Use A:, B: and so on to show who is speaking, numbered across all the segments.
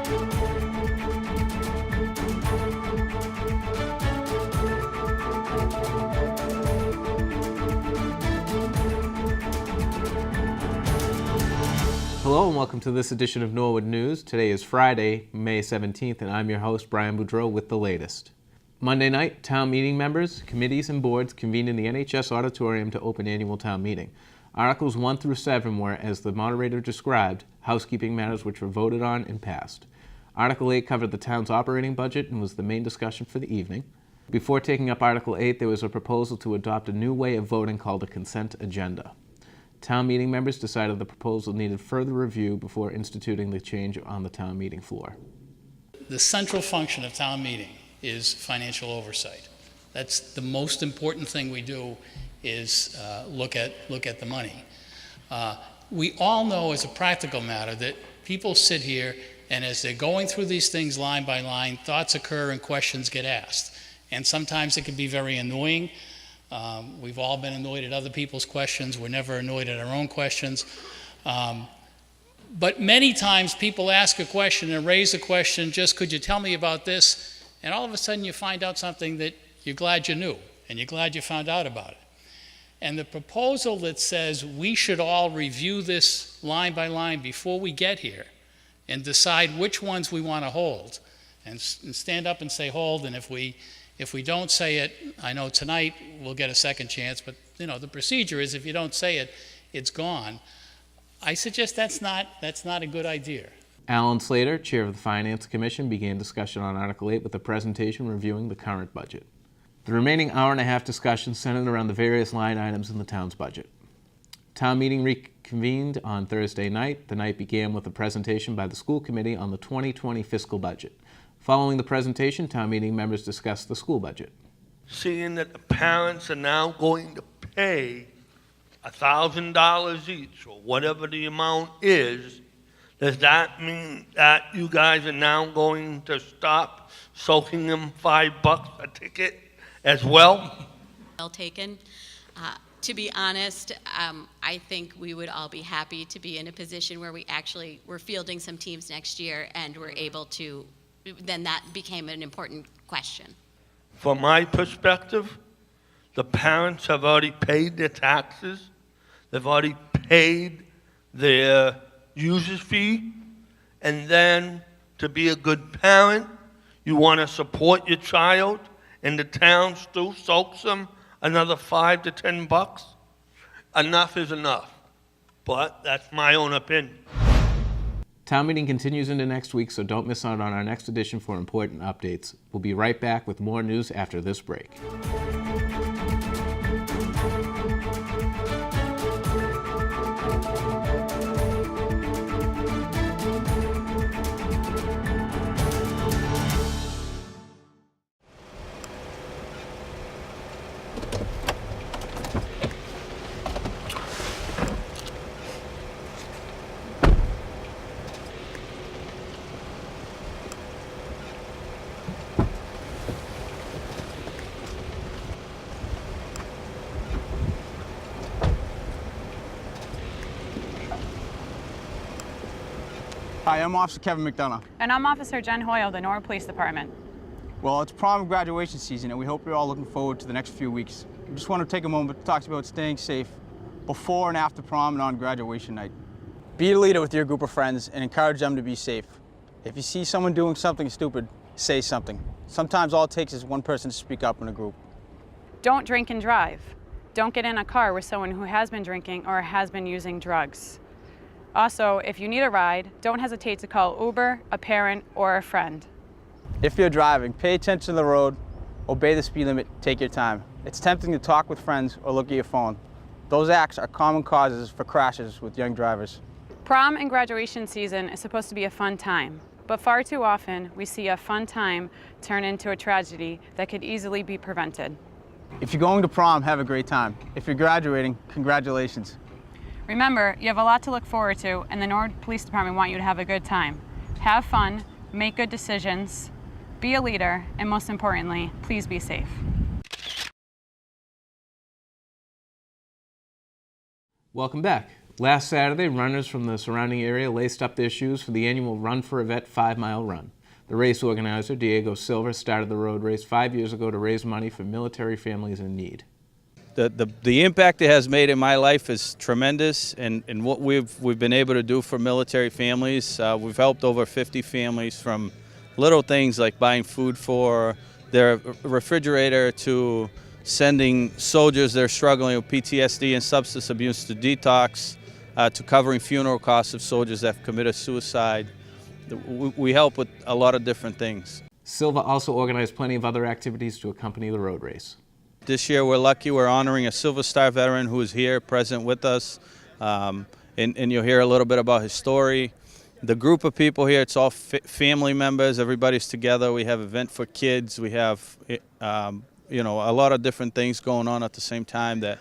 A: Hello and welcome to this edition of Norwood News. Today is Friday, May 17th, and I'm your host, Brian Boudreau, with the latest. Monday night, town meeting members, committees, and boards convened in the NHS auditorium to open annual town meeting. Articles 1 through 7 were, as the moderator described, housekeeping matters which were voted on and passed. Article 8 covered the town's operating budget and was the main discussion for the evening. Before taking up Article 8, there was a proposal to adopt a new way of voting called a consent agenda. Town meeting members decided the proposal needed further review before instituting the change on the town meeting floor.
B: The central function of town meeting is financial oversight. That's the most important thing we do is look at the money. We all know as a practical matter that people sit here and as they're going through these things line by line, thoughts occur and questions get asked. And sometimes it can be very annoying. We've all been annoyed at other people's questions. We're never annoyed at our own questions. But many times people ask a question and raise a question, just could you tell me about this? And all of a sudden you find out something that you're glad you knew and you're glad you found out about it. And the proposal that says we should all review this line by line before we get here and decide which ones we want to hold and stand up and say hold, and if we don't say it, I know tonight we'll get a second chance, but you know, the procedure is if you don't say it, it's gone. I suggest that's not a good idea.
A: Alan Slater, chair of the Finance Commission, began discussion on Article 8 with a presentation reviewing the current budget. The remaining hour-and-a-half discussion centered around the various line items in the town's budget. Town meeting reconvened on Thursday night. The night began with a presentation by the school committee on the 2020 fiscal budget. Following the presentation, town meeting members discussed the school budget.
C: Seeing that the parents are now going to pay $1,000 each, or whatever the amount is, does that mean that you guys are now going to stop soaking them $5 a ticket as well?
D: Well taken. To be honest, I think we would all be happy to be in a position where we're fielding some teams next year and we're able to, then that became an important question.
C: From my perspective, the parents have already paid their taxes. They've already paid their user's fee. And then to be a good parent, you want to support your child, and the town still soaks them another $5 to $10. Enough is enough. But that's my own opinion.
A: Town meeting continues into next week, so don't miss out on our next edition for important updates. We'll be right back with more news after this break.
E: Hi, I'm Officer Kevin McDonough.
F: And I'm Officer Jen Hoyle of the Norwood Police Department.
E: Well, it's prom and graduation season, and we hope you're all looking forward to the next few weeks. We just want to take a moment to talk to you about staying safe before and after prom and on graduation night. Be a leader with your group of friends and encourage them to be safe. If you see someone doing something stupid, say something. Sometimes all it takes is one person to speak up in a group.
F: Don't drink and drive. Don't get in a car with someone who has been drinking or has been using drugs. Also, if you need a ride, don't hesitate to call Uber, a parent, or a friend.
E: If you're driving, pay attention to the road, obey the speed limit, take your time. It's tempting to talk with friends or look at your phone. Those acts are common causes for crashes with young drivers.
F: Prom and graduation season is supposed to be a fun time, but far too often we see a fun time turn into a tragedy that could easily be prevented.
E: If you're going to prom, have a great time. If you're graduating, congratulations.
F: Remember, you have a lot to look forward to, and the Norwood Police Department want you to have a good time. Have fun, make good decisions, be a leader, and most importantly, please be safe.
A: Welcome back. Last Saturday, runners from the surrounding area laced up their shoes for the annual Run for a Vet 5-mile run. The race organizer, Diego Silva, started the road race 5 years ago to raise money for military families in need.
G: The impact it has made in my life is tremendous, and what we've been able to do for military families. We've helped over 50 families, from little things like buying food for their refrigerator to sending soldiers that are struggling with PTSD and substance abuse to detox, to covering funeral costs of soldiers that have committed suicide. We help with a lot of different things.
A: Silva also organized plenty of other activities to accompany the road race.
G: This year we're lucky, we're honoring a Silver Star veteran who is here present with us, and you'll hear a little bit about his story. The group of people here, it's all family members, everybody's together. We have an event for kids, we have a lot of different things going on at the same time that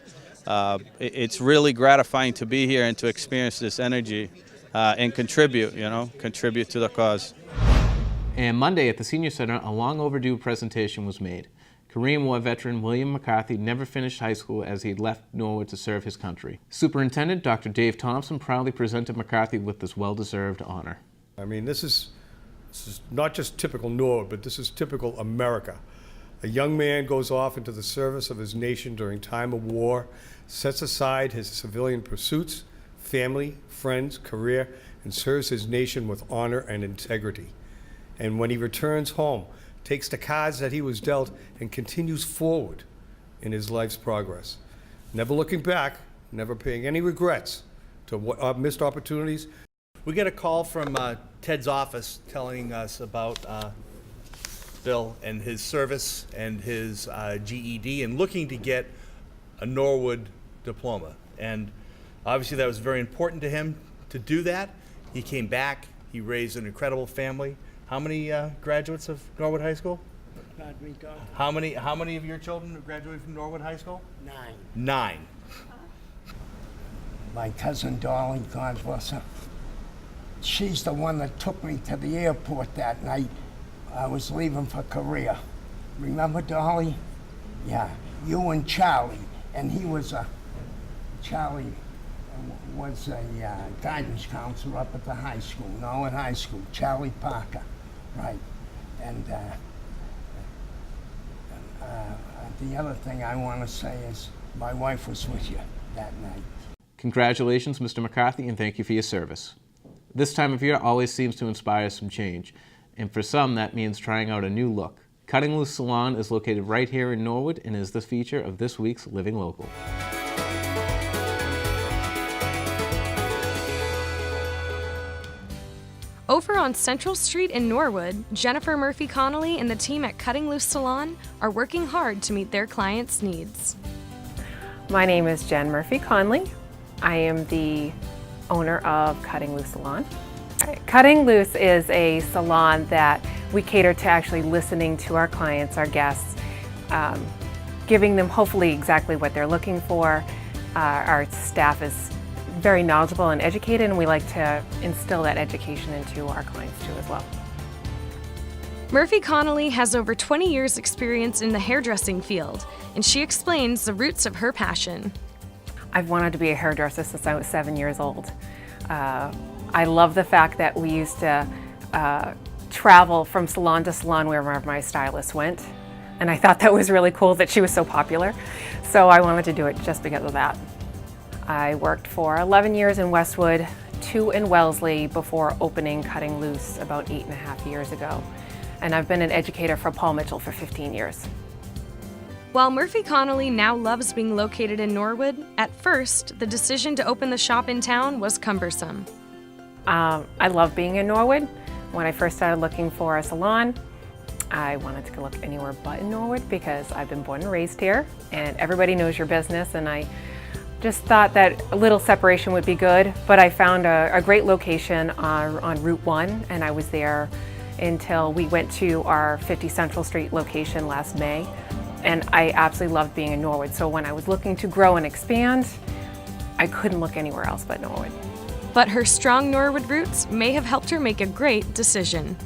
G: it's really gratifying to be here and to experience this energy and contribute to the cause.
A: And Monday at the Senior Center, a long overdue presentation was made. Korean War veteran William McCarthy never finished high school as he left Norwood to serve his country. Superintendent Dr. Dave Thompson proudly presented McCarthy with this well-deserved honor.
H: I mean, this is not just typical Norwood, but this is typical America. A young man goes off into the service of his nation during time of war, sets aside his civilian pursuits, family, friends, career, and serves his nation with honor and integrity. And when he returns home, takes the cards that he was dealt and continues forward in his life's progress. Never looking back, never paying any regrets to what missed opportunities.
I: We get a call from Ted's office telling us about Bill and his service and his GED and looking to get a Norwood diploma. And obviously that was very important to him to do that. He came back, he raised an incredible family. How many graduates of Norwood High School? How many of your children graduated from Norwood High School?
J: 9.
I: 9.
J: My cousin Dolly, God bless her, she's the one that took me to the airport that night. I was leaving for Korea. Remember Dolly? Yeah, you and Charlie. And he was Charlie was a guidance counselor up at the high school, Norwood High School, Charlie Parker, right. And the other thing I want to say is my wife was with you that night.
A: Congratulations, Mr. McCarthy, and thank you for your service. This time of year always seems to inspire some change, and for some that means trying out a new look. Cutting Loose Salon is located right here in Norwood and is the feature of this week's Living Local.
K: Over on Central Street in Norwood, Jennifer Murphy Connolly and the team at Cutting Loose Salon are working hard to meet their clients' needs.
L: My name is Jen Murphy Conley. I am the owner of Cutting Loose Salon. Cutting Loose is a salon that we cater to actually listening to our clients, our guests, giving them hopefully exactly what they're looking for. Our staff is very knowledgeable and educated, and we like to instill that education into our clients too as well.
K: Murphy Connolly has over 20 years experience in the hairdressing field, and she explains the roots of her passion.
L: I've wanted to be a hairdresser since I was 7 years old. I love the fact that we used to travel from salon to salon wherever my stylist went, and I thought that was really cool that she was so popular, so I wanted to do it just because of that. I worked for 11 years in Westwood, 2 in Wellesley before opening Cutting Loose about 8.5 years ago. And I've been an educator for Paul Mitchell for 15 years.
K: While Murphy Connolly now loves being located in Norwood, at first, the decision to open the shop in town was cumbersome.
L: I love being in Norwood. When I first started looking for a salon, I wanted to look anywhere but in Norwood because I've been born and raised here, and everybody knows your business, and I just thought that a little separation would be good, but I found a great location on Route 1, and I was there until we went to our 50 Central Street location last May, and I absolutely loved being in Norwood. So when I was looking to grow and expand, I couldn't look anywhere else but Norwood.
K: But her strong Norwood roots may have helped her make a great decision.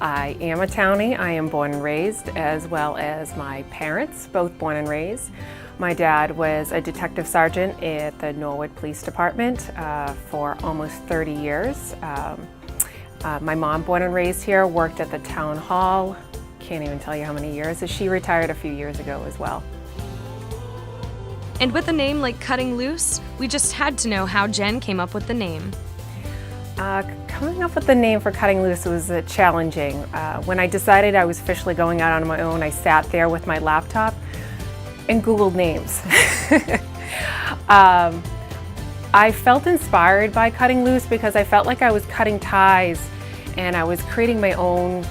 L: I am a townie. I am born and raised, as well as my parents, both born and raised. My dad was a detective sergeant at the Norwood Police Department for almost 30 years. My mom, born and raised here, worked at the town hall. Can't even tell you how many years. She retired a few years ago as well.
K: And with a name like Cutting Loose, we just had to know how Jen came up with the name.
L: Coming up with the name for Cutting Loose was challenging. When I decided I was officially going out on my own, I sat there with my laptop and Googled names. I felt inspired by Cutting Loose because I felt like I was cutting ties and I was creating my own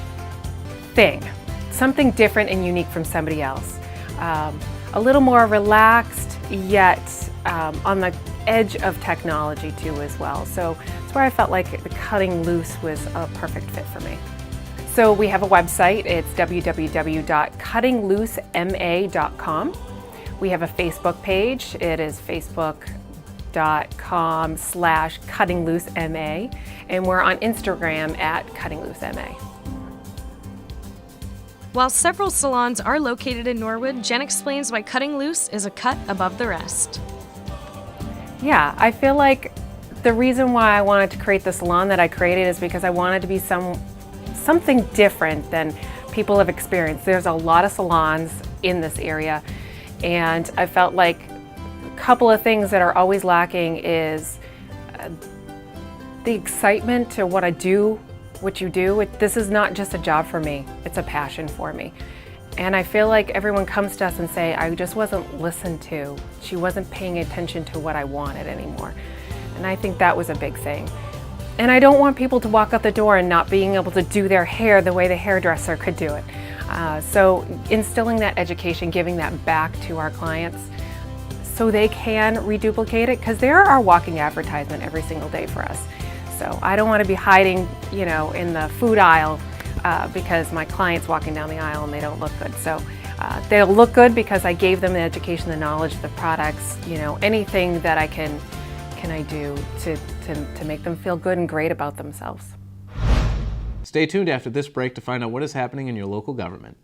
L: thing, something different and unique from somebody else. A little more relaxed, yet on the edge of technology too as well. So it's where I felt like the Cutting Loose was a perfect fit for me. So we have a website, it's www.cuttinglooseMA.com. We have a Facebook page, it is facebook.com/cuttinglooseMA, and we're on Instagram at cuttinglooseMA.
K: While several salons are located in Norwood, Jen explains why Cutting Loose is a cut above the rest.
L: Yeah, I feel like the reason why I wanted to create the salon that I created is because I wanted to be something different than people have experienced. There's a lot of salons in this area, and I felt like a couple of things that are always lacking is the excitement to what I do, what you do. This is not just a job for me, it's a passion for me. And I feel like everyone comes to us and say, I just wasn't listened to. She wasn't paying attention to what I wanted anymore. And I think that was a big thing. And I don't want people to walk out the door and not being able to do their hair the way the hairdresser could do it. So instilling that education, giving that back to our clients so they can reduplicate it, because they're our walking advertisement every single day for us. So I don't want to be hiding, in the food aisle because my client's walking down the aisle and they don't look good. So they'll look good because I gave them the education, the knowledge, the products, anything that I can I do to make them feel good and great about themselves.
A: Stay tuned after this break to find out what is happening in your local government.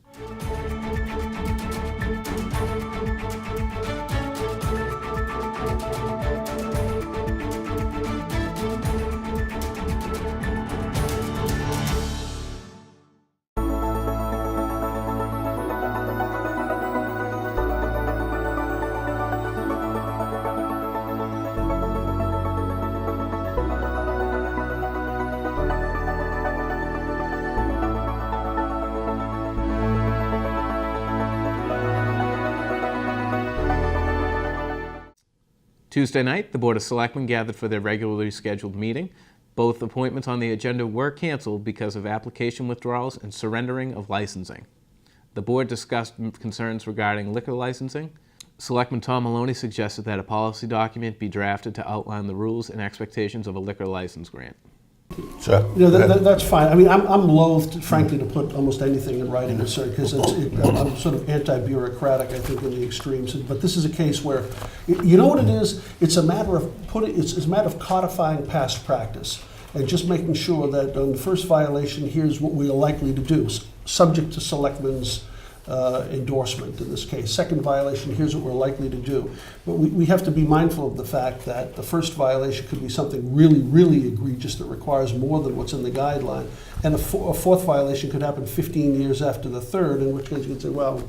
A: Tuesday night, the Board of Selectmen gathered for their regularly scheduled meeting. Both appointments on the agenda were canceled because of application withdrawals and surrendering of licensing. The board discussed concerns regarding liquor licensing. Selectman Tom Maloney suggested that a policy document be drafted to outline the rules and expectations of a liquor license grant.
M: Sure.
N: That's fine. I mean, I'm loath, frankly, to put almost anything in writing, because I'm sort of anti-bureaucratic, I think, in the extremes. But this is a case where, you know what it is? It's a matter of it's a matter of codifying past practice and just making sure that on the first violation, here's what we are likely to do, subject to selectmen's endorsement in this case. Second violation, here's what we're likely to do. But we have to be mindful of the fact that the first violation could be something really, really egregious that requires more than what's in the guideline. And a fourth violation could happen 15 years after the third, in which case you could say, well,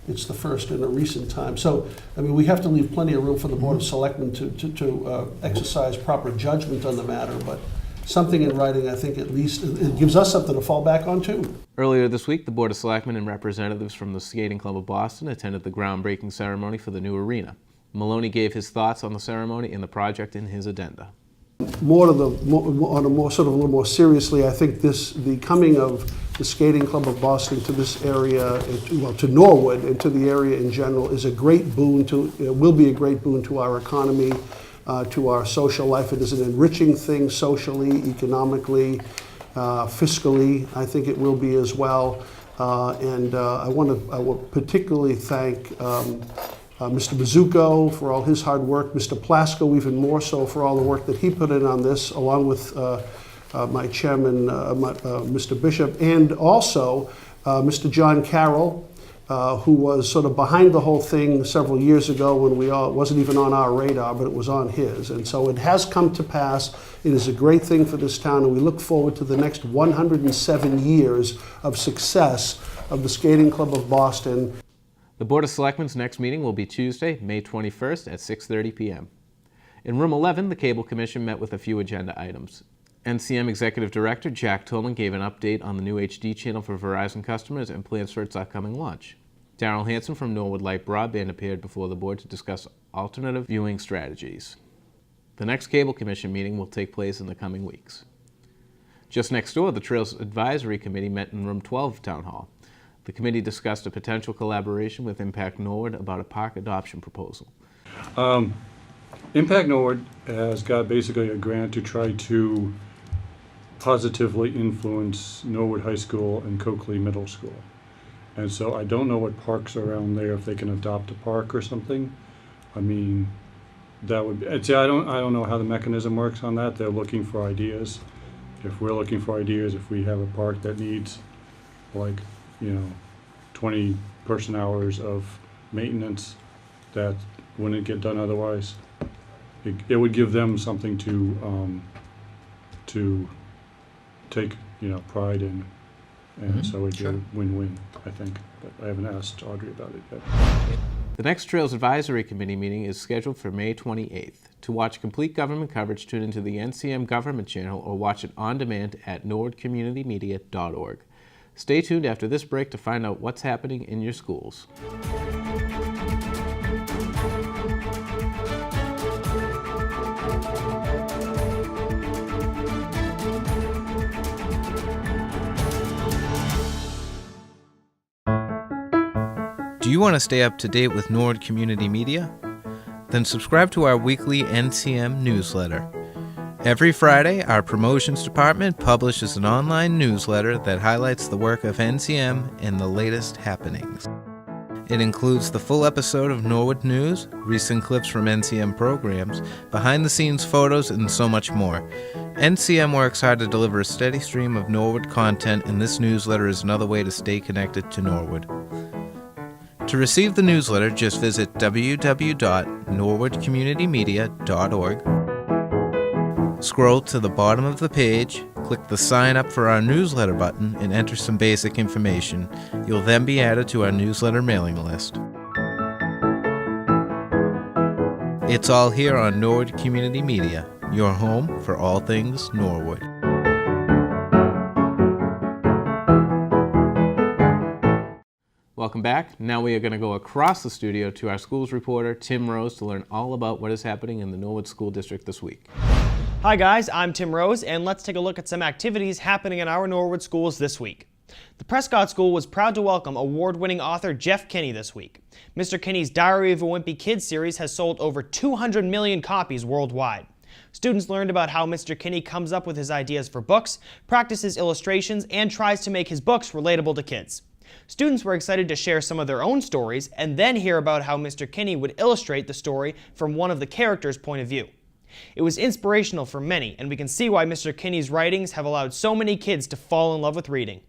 N: it's the first in a recent time. So, I mean, we have to leave plenty of room for the Board of Selectmen to exercise proper judgment on the matter, but something in writing, I think, at least, it gives us something to fall back on, too.
A: Earlier this week, the Board of Selectmen and representatives from the Skating Club of Boston attended the groundbreaking ceremony for the new arena. Maloney gave his thoughts on the ceremony and the project in his addenda.
N: More seriously, I think the coming of the Skating Club of Boston to this area, to Norwood and to the area in general, is a great boon will be a great boon to our economy, to our social life. It is an enriching thing socially, economically, fiscally. I think it will be as well. And I want to particularly thank Mr. Bazzucco for all his hard work, Mr. Plasko even more so for all the work that he put in on this, along with my chairman, Mr. Bishop, and also Mr. John Carroll who was sort of behind the whole thing several years ago when it wasn't even on our radar, but it was on his. And so it has come to pass. It is a great thing for this town, and we look forward to the next 107 years of success of the Skating Club of Boston.
A: The Board of Selectmen's next meeting will be Tuesday, May 21st at 6:30 p.m. In Room 11, the Cable Commission met with a few agenda items. NCM Executive Director Jack Tillman gave an update on the new HD channel for Verizon customers and plans for its upcoming launch. Darrell Hanson from Norwood Light Broadband appeared before the board to discuss alternative viewing strategies. The next Cable Commission meeting will take place in the coming weeks. Just next door, the Trails Advisory Committee met in Room 12 of Town Hall. The committee discussed a potential collaboration with Impact Norwood about a park adoption proposal.
M: Impact Norwood has got basically a grant to try to positively influence Norwood High School and Coakley Middle School. And so I don't know what parks are around there, if they can adopt a park or something. I mean, that would be, I don't know how the mechanism works on that. They're looking for ideas. If we're looking for ideas, if we have a park that needs, like, 20 person hours of maintenance that wouldn't get done otherwise, it would give them something to take pride in, and so it'd be a win-win, I think. But I haven't asked Audrey about it yet.
A: The next Trails Advisory Committee meeting is scheduled for May 28th. To watch complete government coverage, tune into the NCM Government Channel or watch it on demand at norwoodcommunitymedia.org. Stay tuned after this break to find out what's happening in your schools. Do you want to stay up to date with Norwood Community Media? Then subscribe to our weekly NCM newsletter. Every Friday, our promotions department publishes an online newsletter that highlights the work of NCM and the latest happenings. It includes the full episode of Norwood News, recent clips from NCM programs, behind-the-scenes photos, and so much more. NCM works hard to deliver a steady stream of Norwood content, and this newsletter is another way to stay connected to Norwood. To receive the newsletter, just visit www.norwoodcommunitymedia.org. Scroll to the bottom of the page, click the Sign Up for our newsletter button, and enter some basic information. You'll then be added to our newsletter mailing list. It's all here on Norwood Community Media, your home for all things Norwood. Welcome back. Now we are going to go across the studio to our schools reporter, Tim Rose, to learn all about what is happening in the Norwood School District this week.
O: Hi guys, I'm Tim Rose, and let's take a look at some activities happening in our Norwood schools this week. The Prescott School was proud to welcome award-winning author Jeff Kinney this week. Mr. Kinney's Diary of a Wimpy Kid series has sold over 200 million copies worldwide. Students learned about how Mr. Kinney comes up with his ideas for books, practices illustrations, and tries to make his books relatable to kids. Students were excited to share some of their own stories and then hear about how Mr. Kinney would illustrate the story from one of the characters' point of view. It was inspirational for many, and we can see why Mr. Kinney's writings have allowed so many kids to fall in love with reading.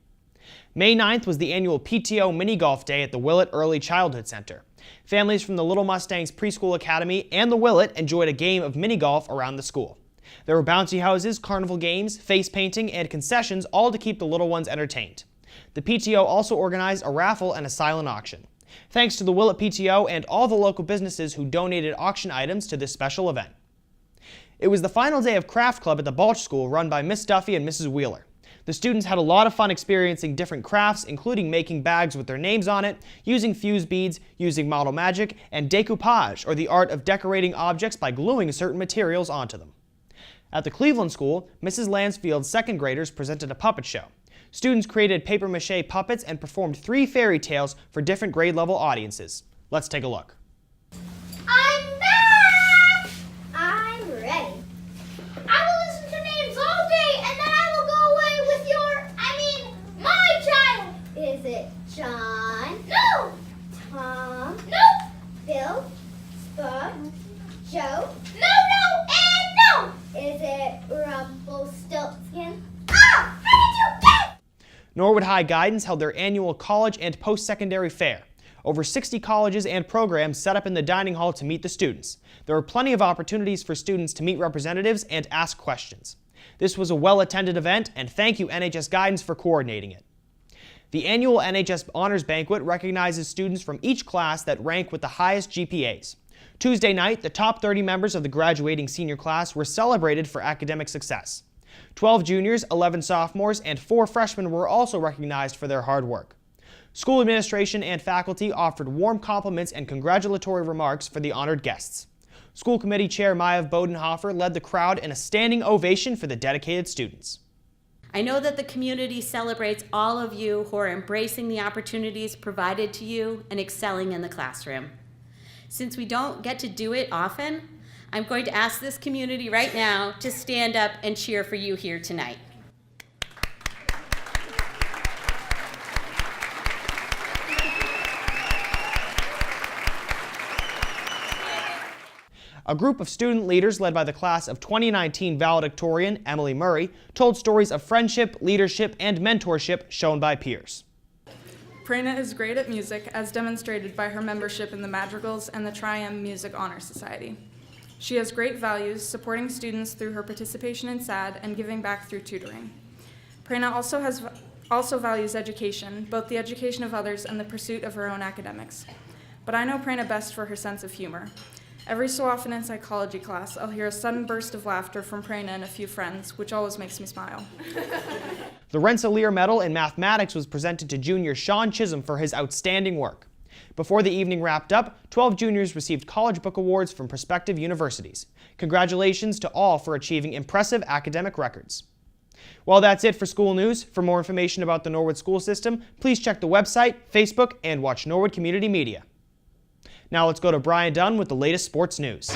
O: May 9th was the annual PTO Mini Golf Day at the Willett Early Childhood Center. Families from the Little Mustangs Preschool Academy and the Willett enjoyed a game of mini golf around the school. There were bouncy houses, carnival games, face painting, and concessions, all to keep the little ones entertained. The PTO also organized a raffle and a silent auction. Thanks to the Willett PTO and all the local businesses who donated auction items to this special event. It was the final day of Craft Club at the Balch School run by Miss Duffy and Mrs. Wheeler. The students had a lot of fun experiencing different crafts, including making bags with their names on it, using fuse beads, using model magic, and decoupage, or the art of decorating objects by gluing certain materials onto them. At the Cleveland School, Mrs. Lansfield's second graders presented a puppet show. Students created papier-mâché puppets and performed 3 fairy tales for different grade-level audiences. Let's take a look.
P: I'm back! I'm ready. I will listen to names all day and then I will go away with my child. Is it John? No! Tom? No! Bill? Spud? Joe? No, and no! Is it Rumpelstiltskin? Ah! How did you get?
O: Norwood High Guidance held their annual college and post-secondary fair. Over 60 colleges and programs set up in the dining hall to meet the students. There were plenty of opportunities for students to meet representatives and ask questions. This was a well-attended event, and thank you NHS Guidance for coordinating it. The annual NHS Honors Banquet recognizes students from each class that rank with the highest GPAs. Tuesday night, the top 30 members of the graduating senior class were celebrated for academic success. 12 juniors, 11 sophomores, and 4 freshmen were also recognized for their hard work. School administration and faculty offered warm compliments and congratulatory remarks for the honored guests. School Committee Chair Maya Bodenhofer led the crowd in a standing ovation for the dedicated students.
D: I know that the community celebrates all of you who are embracing the opportunities provided to you and excelling in the classroom. Since we don't get to do it often, I'm going to ask this community right now to stand up and cheer for you here tonight.
O: A group of student leaders led by the class of 2019 valedictorian Emily Murray told stories of friendship, leadership, and mentorship shown by peers.
Q: Prerna is great at music, as demonstrated by her membership in the Madrigals and the Tri-M Music Honor Society. She has great values, supporting students through her participation in SAD and giving back through tutoring. Prerna also values education, both the education of others and the pursuit of her own academics. But I know Prerna best for her sense of humor. Every so often in psychology class, I'll hear a sudden burst of laughter from Prerna and a few friends, which always makes me smile.
O: The Rensselaer Medal in Mathematics was presented to junior Sean Chisholm for his outstanding work. Before the evening wrapped up, 12 juniors received College Book Awards from prospective universities. Congratulations to all for achieving impressive academic records. Well, that's it for school news. For more information about the Norwood school system, please check the website, Facebook, and watch Norwood Community Media. Now let's go to Brian Dunn with the latest sports news.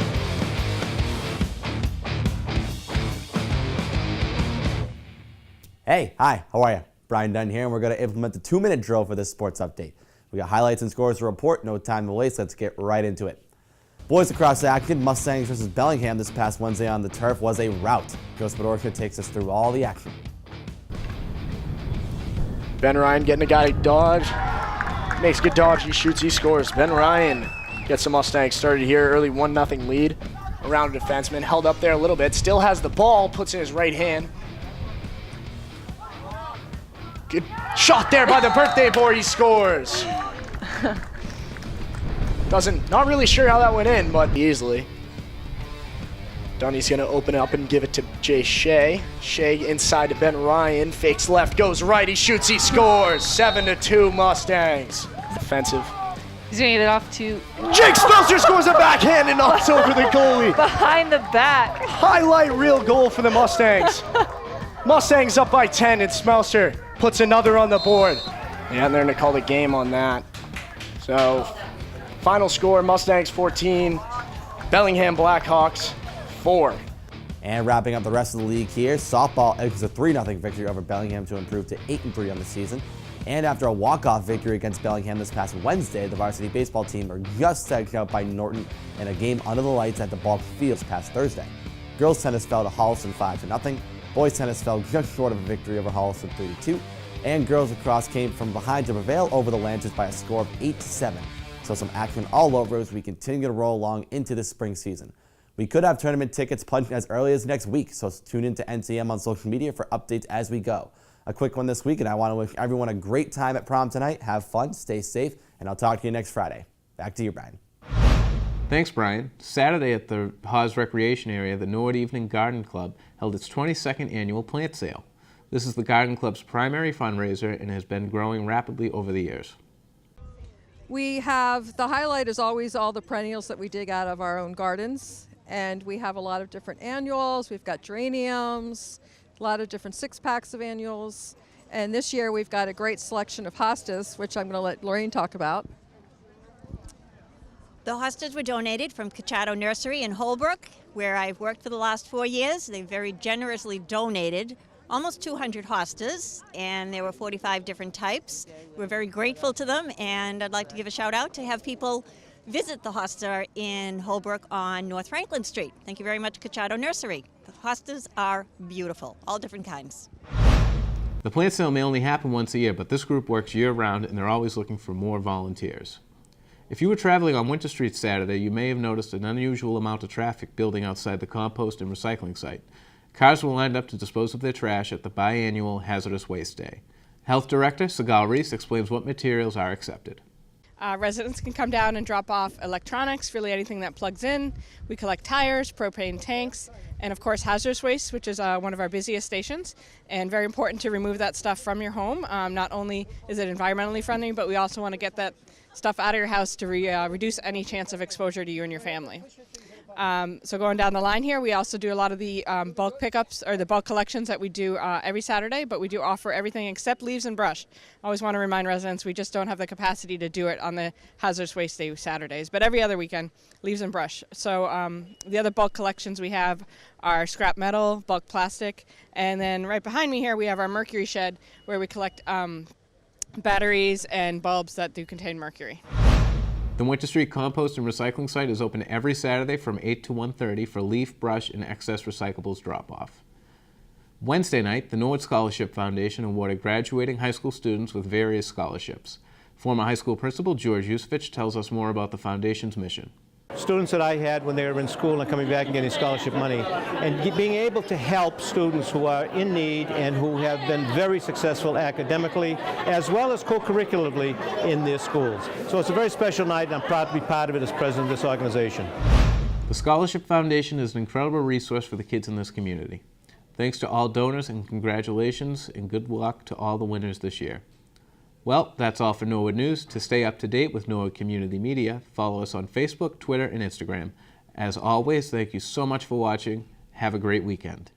R: Hey, hi, how are you? Brian Dunn here, and we're going to implement the 2-minute drill for this sports update. We got highlights and scores to report, no time to waste, let's get right into it. Boys across action, Mustangs versus Bellingham this past Wednesday on the turf was a rout. Ghost Bedorka takes us through all the action.
S: Ben Ryan getting a guy dodge, makes a good dodge, he shoots, he scores. Ben Ryan gets the Mustangs started here, early 1-0 lead. Around a defenseman, held up there a little bit, still has the ball, puts in his right hand. Good shot there by the birthday boy, he scores. Not really sure how that went in, but easily. Dunny's gonna open up and give it to Jay Shea. Shea inside to Ben Ryan, fakes left, goes right, he shoots, he scores. 7-2 Mustangs. Defensive.
T: He's gonna get it off to...
S: Jake Smelser scores a backhand and knocks over the goalie.
T: Behind the back.
S: Highlight reel goal for the Mustangs. Mustangs up by 10 and Smelser puts another on the board. Yeah, and they're gonna call the game on that. So, final score, Mustangs 14, Bellingham Blackhawks 4.
R: And wrapping up the rest of the league here, softball edges a 3-0 victory over Bellingham to improve to 8-3 on the season. And after a walk-off victory against Bellingham this past Wednesday, the varsity baseball team are just taken out by Norton in a game under the lights at the Balk Fields past Thursday. Girls tennis fell to Holliston 5-0. Boys tennis fell just short of a victory over Holliston 3-2. And girls lacrosse came from behind to prevail over the Lancers by a score of 8-7. So some action all over as we continue to roll along into this spring season. We could have tournament tickets punched as early as next week, so tune in to NCM on social media for updates as we go. A quick one this week, and I want to wish everyone a great time at prom tonight. Have fun, stay safe, and I'll talk to you next Friday. Back to you, Brian.
A: Thanks, Brian. Saturday at the Haas Recreation Area, the Norwood Evening Garden Club held its 22nd annual plant sale. This is the Garden Club's primary fundraiser and has been growing rapidly over the years.
U: We have, the highlight is always all the perennials that we dig out of our own gardens, and we have a lot of different annuals. We've got geraniums, a lot of different 6-packs of annuals, and this year we've got a great selection of hostas, which I'm going to let Lorraine talk about.
V: The hostas were donated from Cacciato Nursery in Holbrook, where I've worked for the last 4 years. They very generously donated almost 200 hostas, and there were 45 different types. We're very grateful to them, and I'd like to give a shout out to have people visit the hosta in Holbrook on North Franklin Street. Thank you very much, Cacciato Nursery. The hostas are beautiful, all different kinds.
A: The plant sale may only happen once a year, but this group works year-round and they're always looking for more volunteers. If you were traveling on Winter Street Saturday, you may have noticed an unusual amount of traffic building outside the compost and recycling site. Cars were lined up to dispose of their trash at the biannual Hazardous Waste Day. Health Director Sigal Reese explains what materials are accepted.
B: Residents can come down and drop off electronics, really anything that plugs in. We collect tires, propane tanks, and of course hazardous waste, which is one of our busiest stations, and very important to remove that stuff from your home. Not only is it environmentally friendly, but we also want to get that stuff out of your house to reduce any chance of exposure to you and your family. So going down the line here, we also do a lot of the bulk pickups or the bulk collections that we do every Saturday, but we do offer everything except leaves and brush. I always want to remind residents we just don't have the capacity to do it on the Hazardous Waste Day Saturdays, but every other weekend, leaves and brush. So the other bulk collections we have are scrap metal, bulk plastic, and then right behind me here we have our mercury shed where we collect batteries and bulbs that do contain mercury.
A: The Winter Street Compost and Recycling Site is open every Saturday from 8 to 1:30 for leaf, brush, and excess recyclables drop-off. Wednesday night, the Norwood Scholarship Foundation awarded graduating high school students with various scholarships. Former high school principal George Yusevich tells us more about the foundation's mission.
C: Students that I had when they were in school and coming back and getting scholarship money, and being able to help students who are in need and who have been very successful academically as well as co-curricularly in their schools. So it's a very special night, and I'm proud to be part of it as president of this organization.
A: The Scholarship Foundation is an incredible resource for the kids in this community. Thanks to all donors, and congratulations and good luck to all the winners this year. Well, that's all for Norwood News. To stay up to date with Norwood Community Media, follow us on Facebook, Twitter, and Instagram. As always, thank you so much for watching. Have a great weekend.